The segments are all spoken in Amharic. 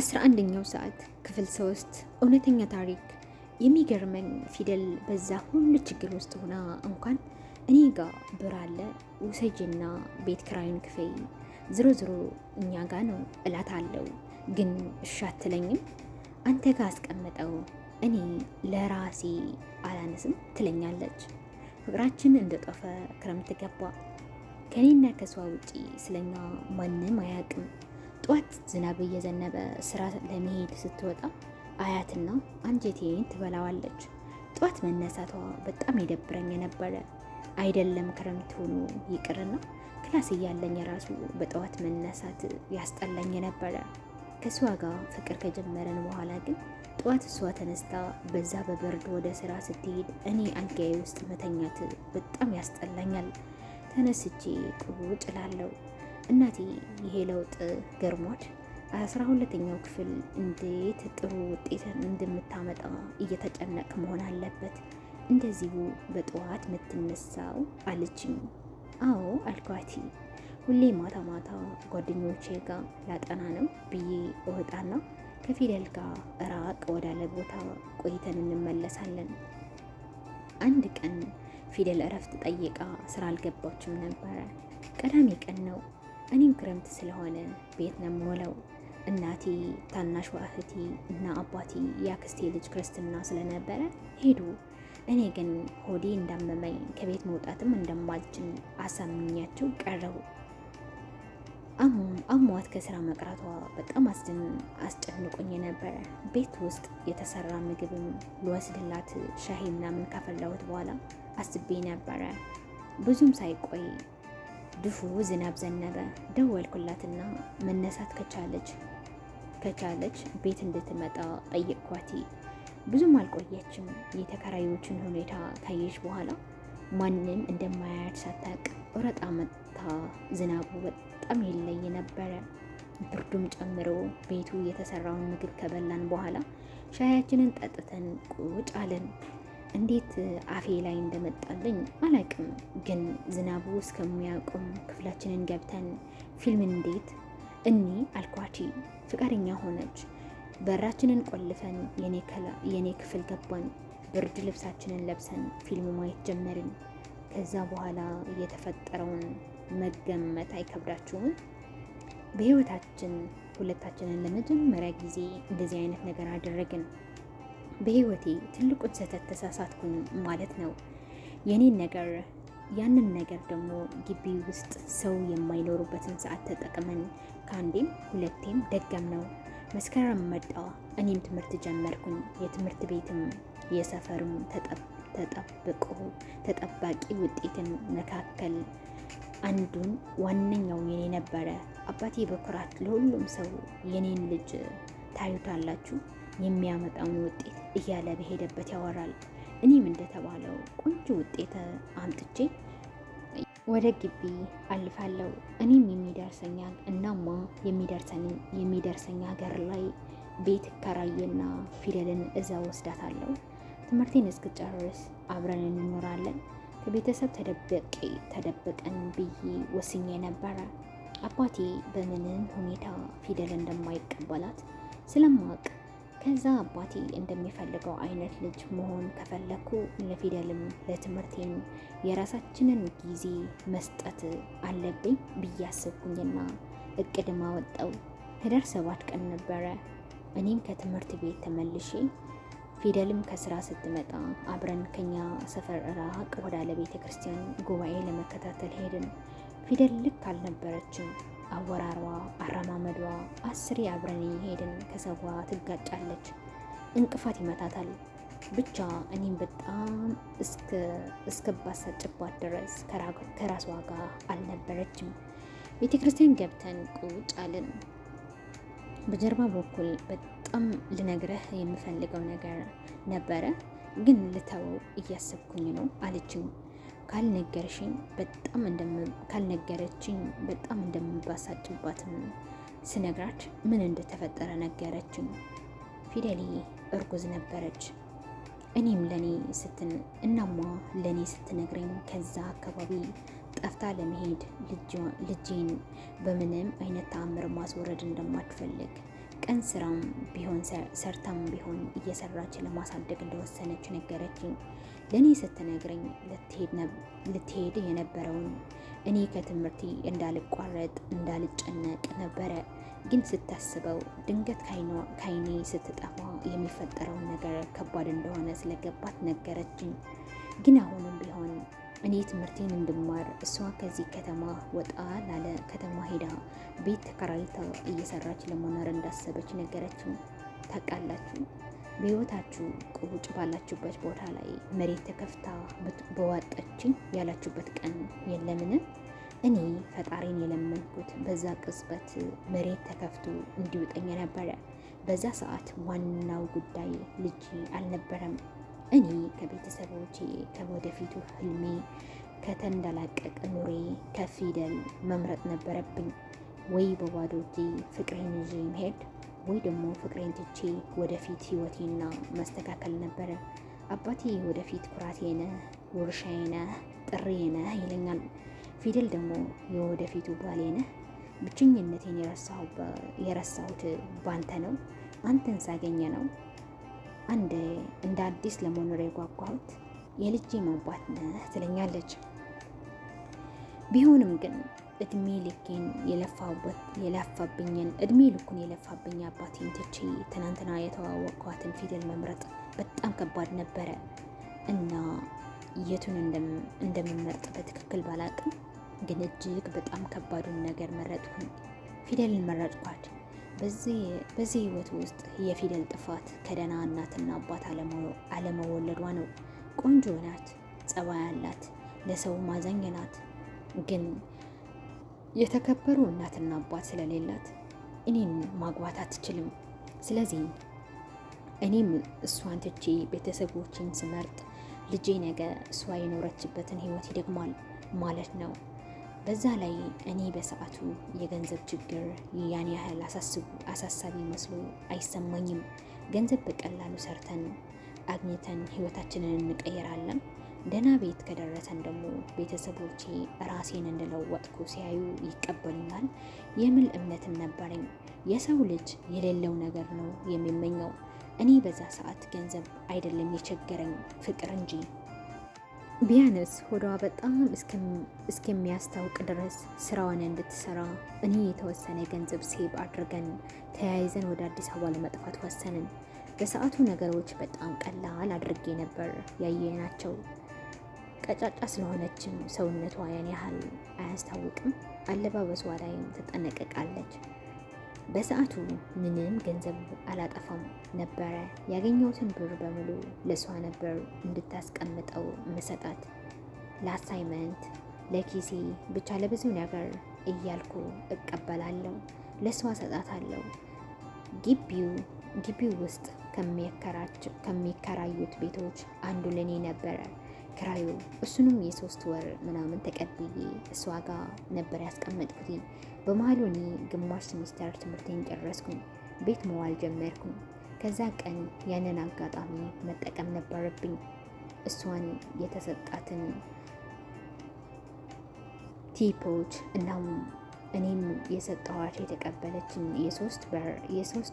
11ኛው ሰዓት ክፍል 3 እውነተኛ ታሪክ። የሚገርመኝ ፊደል በዛ ሁሉ ችግር ውስጥ ሆና እንኳን እኔ ጋር ብር አለ ውሰጅና ቤት ክራዩን ክፈይ፣ ዝሮ ዝሮ እኛ ጋ ነው እላት አለው። ግን እሺ አትለኝም። አንተ ጋር አስቀምጠው እኔ ለራሴ አላነስም ትለኛለች። ፍቅራችን እንደጠፈ ክረምት ገባ። ከኔና ከሷ ውጪ ስለኛ ማንም አያውቅም። ጧት ዝናብ እየዘነበ ስራ ለመሄድ ስትወጣ አያትና አንጀቴን ትበላዋለች። ጧት መነሳቷ በጣም ይደብረኝ ነበረ። አይደለም ክረምት ሆኖ ይቅርና ክላስ እያለኝ ራሱ በጠዋት መነሳት ያስጠላኝ ነበረ። ከሷ ጋር ፍቅር ከጀመረን በኋላ ግን ጠዋት እሷ ተነስታ በዛ በብርድ ወደ ስራ ስትሄድ እኔ አልጋዬ ውስጥ መተኛት በጣም ያስጠላኛል። ተነስቼ ቁጭ እላለሁ። እናቴ ይሄ ለውጥ ገርሟት 12ኛው ክፍል እንዴት ጥሩ ውጤት እንደምታመጣ እየተጨነቅ መሆን አለበት እንደዚሁ በጠዋት የምትነሳው አለችኝ። አዎ አልኳት። ሁሌ ማታ ማታ ጓደኞቼ ጋር ላጠና ነው ብዬ እወጣና ከፊደል ጋር ራቅ ወዳለ ቦታ ቆይተን እንመለሳለን። አንድ ቀን ፊደል እረፍት ጠይቃ ስራ አልገባችም ነበረ። ቀዳሚ ቀን ነው። እኔም ክረምት ስለሆነ ቤት ነው የምውለው። እናቴ፣ ታናሽ እህቴ እና አባቴ የአክስቴ ልጅ ክርስትና ስለነበረ ሄዱ። እኔ ግን ሆዴ እንዳመመኝ ከቤት መውጣትም እንደማልችል አሳምኛቸው ቀረው። አሟት ከስራ መቅረቷ በጣም አስጨንቆኝ ነበረ። ቤት ውስጥ የተሰራ ምግብም ልወስድላት ሻሂ ምናምን ካፈላሁት በኋላ አስቤ ነበረ። ብዙም ሳይቆይ ድፉ ዝናብ ዘነበ። ደወልኩላትና መነሳት ከቻለች ቤት እንድትመጣ ጠየቅኳት። ብዙም አልቆየችም። የተከራዮችን ሁኔታ ካየች በኋላ ማንም እንደማያያት ሳታውቅ ወረጣ መታ። ዝናቡ በጣም ይለይ ነበረ፣ ብርዱም ጨምሮ። ቤቱ የተሰራውን ምግብ ከበላን በኋላ ሻያችንን ጠጥተን ቁጭ አለን። እንዴት አፌ ላይ እንደመጣልኝ አላቅም፣ ግን ዝናቡ እስከሚያቆም ክፍላችንን ገብተን ፊልም እንዴት እኒ አልኳቲ። ፍቃደኛ ሆነች። በራችንን ቆልፈን የኔ ክፍል ገባን። ብርድ ልብሳችንን ለብሰን ፊልም ማየት ጀመርን። ከዛ በኋላ የተፈጠረውን መገመት አይከብዳችሁም? በህይወታችን ሁለታችንን ለመጀመሪያ ጊዜ እንደዚህ አይነት ነገር አደረግን። በህይወቴ ትልቁን ስህተት ተሳሳትኩኝ ማለት ነው። ያንን ነገር ደግሞ ግቢ ውስጥ ሰው የማይኖሩበትን ሰዓት ተጠቅመን ከአንዴም ሁለቴም ደገም ነው። መስከረም መጣ። እኔም ትምህርት ጀመርኩኝ። የትምህርት ቤትም የሰፈርም ተጠባቂ ውጤትን መካከል አንዱን ዋነኛው የኔ ነበረ። አባቴ በኩራት ለሁሉም ሰው የኔን ልጅ ታዩታላችሁ የሚያመጣውን ውጤት እያለ በሄደበት ያወራል። እኔም እንደተባለው ቆንጆ ውጤት አምጥቼ ወደ ግቢ አልፋለሁ። እኔም የሚደርሰኛል እናማ የሚደርሰኝ ሀገር ላይ ቤት ከራየና ፊደልን እዛ ወስዳታለሁ። ትምህርቴን እስክጨርስ አብረን እንኖራለን። ከቤተሰብ ተደበቀን ብዬ ወስኜ ነበረ። አባቴ በምንም ሁኔታ ፊደል እንደማይቀበላት ስለማወቅ ከዛ አባቴ እንደሚፈልገው አይነት ልጅ መሆን ከፈለኩ ለፊደልም ለትምህርቴም የራሳችንን ጊዜ መስጠት አለብኝ ብዬ አስብኩኝና እቅድም አወጣው። ህዳር 7 ቀን ነበረ። እኔም ከትምህርት ቤት ተመልሼ ፊደልም ከስራ ስትመጣ አብረን ከኛ ሰፈር ራቅ ወዳለ ቤተ ክርስቲያን ጉባኤ ለመከታተል ሄድን። ፊደል ልክ አልነበረችም። አወራሯ፣ አረማመዷ 10 አብረን ሄድን። ከሰዋ ትጋጫለች፣ እንቅፋት ይመታታል። ብቻ እኔም በጣም እስከባሳጭባት ድረስ ከራሷ ጋር አልነበረችም። ቤተ ክርስቲያን ገብተን ቁጭ አልን። በጀርባ በኩል በጣም ልነግረህ የምፈልገው ነገር ነበረ፣ ግን ልተወው እያሰብኩኝ ነው አለችኝ። ካልነገረችኝ በጣም እንደምባሳጭባትም ስነግራት ምን እንደተፈጠረ ነገረችኝ። ፊደሌ እርጉዝ ነበረች። እናማ ለኔ ስትነግረኝ ከዛ አካባቢ ጠፍታ ለመሄድ ልጄን በምንም አይነት ተአምር ማስወረድ እንደማትፈልግ ቀን ስራም ቢሆን ሰርታም ቢሆን እየሰራች ለማሳደግ እንደወሰነች ነገረችኝ። ለእኔ ስትነግረኝ ልትሄድ የነበረውን እኔ ከትምህርቴ እንዳልቋረጥ እንዳልጨነቅ ነበረ። ግን ስታስበው ድንገት ከዓይኔ ስትጠፋ የሚፈጠረውን ነገር ከባድ እንደሆነ ስለገባት ነገረችኝ። ግን አሁንም ቢሆን እኔ ትምህርቴን እንድማር እሷ ከዚህ ከተማ ወጣ ላለ ከተማ ሄዳ ቤት ተከራይታ እየሰራች ለመኖር እንዳሰበች ነገረችኝ። ታውቃላችሁ፣ በህይወታችሁ ቁጭ ባላችሁበት ቦታ ላይ መሬት ተከፍታ በዋጠችኝ ያላችሁበት ቀን የለምን? እኔ ፈጣሪን የለመንኩት በዛ ቅጽበት መሬት ተከፍቶ እንዲውጠኝ ነበረ። በዛ ሰዓት ዋናው ጉዳይ ልጅ አልነበረም። እኔ ከቤተሰቦቼ ከወደፊቱ ህልሜ ከተንደላቀቀ ኑሬ ከፊደል መምረጥ ነበረብኝ። ወይ በባዶ እጄ ፍቅሬን ይዤ መሄድ ወይ ደግሞ ፍቅሬን ትቼ ወደፊት ህይወቴና ማስተካከል ነበረ። አባቴ ወደፊት ኩራቴ ነህ፣ ውርሻዬ ነህ፣ ጥሬ ነህ ይለኛል። ፊደል ደግሞ የወደፊቱ ባሌ ነህ። ብቸኝነቴን የረሳሁት ባንተ ነው። አንተን ሳገኘ ነው እንደ አዲስ ለመኖር የጓጓሁት። የልጄ አባት ነህ ትለኛለች። ቢሆንም ግን እድሜ ልኩን የለፋብኝ አባቴን ትቼ ትናንትና የተዋወቅኳትን ፊደል መምረጥ በጣም ከባድ ነበረ እና የቱን እንደምመርጥ በትክክል ባላቅም ግን እጅግ በጣም ከባዱን ነገር መረጥኩኝ። ፊደልን መረጥኳት። በዚህ ህይወት ውስጥ የፊደል ጥፋት ከደህና እናትና አባት አለመወለዷ ነው። ቆንጆ ናት፣ ጸባይ አላት፣ ለሰው ማዛኝ ናት። ግን የተከበሩ እናትና አባት ስለሌላት እኔን ማግባት አትችልም። ስለዚህ እኔም እሷን ትቼ ቤተሰቦችን ስመርጥ ልጄ ነገ እሷ የኖረችበትን ህይወት ይደግማል ማለት ነው። በዛ ላይ እኔ በሰዓቱ የገንዘብ ችግር ያን ያህል አሳሳቢ መስሎ አይሰማኝም። ገንዘብ በቀላሉ ሰርተን አግኝተን ህይወታችንን እንቀይራለን። ደህና ቤት ከደረሰን ደግሞ ቤተሰቦቼ ራሴን እንደለወጥኩ ሲያዩ ይቀበሉኛል የሚል እምነትም ነበረኝ። የሰው ልጅ የሌለው ነገር ነው የሚመኘው። እኔ በዛ ሰዓት ገንዘብ አይደለም የቸገረኝ ፍቅር እንጂ። ቢያንስ ሆዷ በጣም እስከሚያስታውቅ ድረስ ስራዋን እንድትሰራ እኔ የተወሰነ ገንዘብ ሴብ አድርገን ተያይዘን ወደ አዲስ አበባ ለመጥፋት ወሰንን። በሰዓቱ ነገሮች በጣም ቀላል አድርጌ ነበር ያየናቸው። ቀጫጫ ስለሆነችም ሰውነቷ ያን ያህል አያስታውቅም። አለባበሷ ላይም ትጠነቀቃለች። በሰዓቱ ምንም ገንዘብ አላጠፋም ነበረ። ያገኘሁትን ብር በሙሉ ለሷ ነበር እንድታስቀምጠው መሰጣት። ለአሳይመንት፣ ለኪሴ ብቻ ለብዙ ነገር እያልኩ እቀበላለሁ። ለሷ ሰጣታለሁ። ግቢው ውስጥ ከሚከራዩት ቤቶች አንዱ ለኔ ነበረ ክራዩ። እሱንም የ3 ወር ምናምን ተቀብዬ እሷ ጋር ነበር ያስቀመጥኩት። በመሀሉ እኔ ግማሽ ሴሚስተር ትምህርቴን ጨረስኩኝ፣ ቤት መዋል ጀመርኩኝ። ከዛ ቀን ያንን አጋጣሚ መጠቀም ነበረብኝ። እሷን የተሰጣትን ቲፖች እናም እኔም የሰጠኋት የተቀበለችን የ3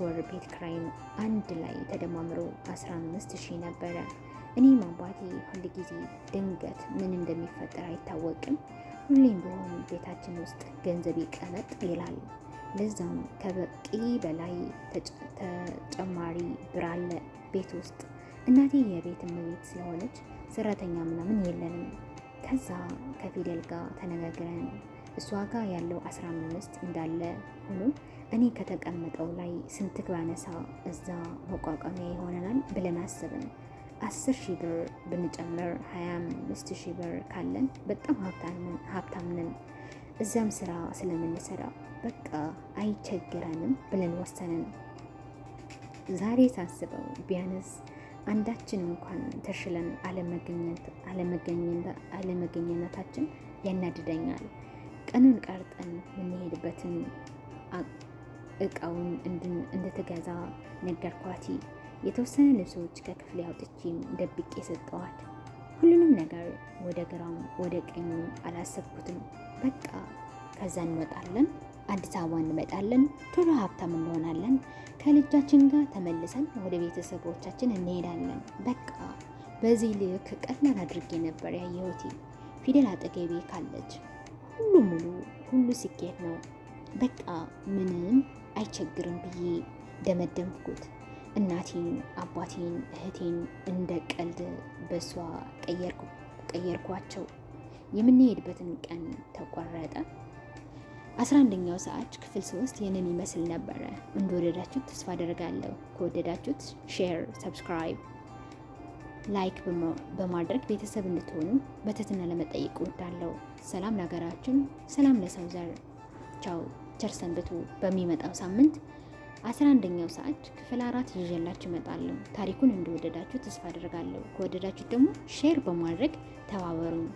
ወር ቤት ክራይም አንድ ላይ ተደማምሮ 15,000 ነበረ። እኔም አባቴ ሁል ጊዜ ድንገት ምን እንደሚፈጠር አይታወቅም፣ ሁሌም ቢሆን ቤታችን ውስጥ ገንዘብ ይቀመጥ ይላል። ለዛም ከበቂ በላይ ተጨማሪ ብር አለ ቤት ውስጥ። እናቴ የቤት እመቤት ስለሆነች ሰራተኛ ምናምን የለንም። ከዛ ከፊደል ጋር ተነጋግረን እሷ ጋር ያለው 15 እንዳለ ሆኖ እኔ ከተቀመጠው ላይ ስንት ባነሳ እዛ መቋቋሚያ ይሆነናል ብለን አስብን። 10,000 ብር ብንጨምር 25,000 ብር ካለን በጣም ሀብታም ነን። እዛም ስራ ስለምንሰራ በቃ አይቸግረንም ብለን ወሰንን። ዛሬ ሳስበው ቢያንስ አንዳችን እንኳን ተሽለን አለመገኘታችን ያናድደኛል። ቀኑን ቀርጠን የምንሄድበትን እቃውን እንድትገዛ ነገርኳት። የተወሰነ ልብሶች ከክፍሌ አውጥቼም ደብቄ ሰጠዋት። ሁሉንም ነገር ወደ ግራም ወደ ቀኙም አላሰብኩትም። በቃ ከዛ እንወጣለን አዲስ አበባ እንመጣለን፣ ቶሎ ሀብታም እንሆናለን፣ ከልጃችን ጋር ተመልሰን ወደ ቤተሰቦቻችን እንሄዳለን። በቃ በዚህ ልክ ቀላል አድርጌ ነበር ያየሁት። ፊደል አጠገቤ ካለች ሁሉ ሙሉ፣ ሁሉ ስኬት ነው፣ በቃ ምንም አይቸግርም ብዬ ደመደምኩት። እናቴን፣ አባቴን፣ እህቴን እንደ ቀልድ በሷ ቀየርኳቸው። የምንሄድበትን ቀን ተቆረጠ። 11ኛው ሰዓት ክፍል 3 ይህንን ይመስል ነበረ። እንደወደዳችሁት ተስፋ አደርጋለሁ። ከወደዳችሁት ሼር፣ ሰብስክራይብ፣ ላይክ በማድረግ ቤተሰብ እንድትሆኑ በትህትና ለመጠየቅ እወዳለሁ። ሰላም ለሀገራችን፣ ሰላም ለሰው ዘር። ቻው፣ ቸር ሰንብቱ። በሚመጣው ሳምንት 11ኛው ሰዓት ክፍል 4 ይዤላችሁ እመጣለሁ። ታሪኩን እንደወደዳችሁ ተስፋ አደርጋለሁ። ከወደዳችሁ ደግሞ ሼር በማድረግ ተባበሩን።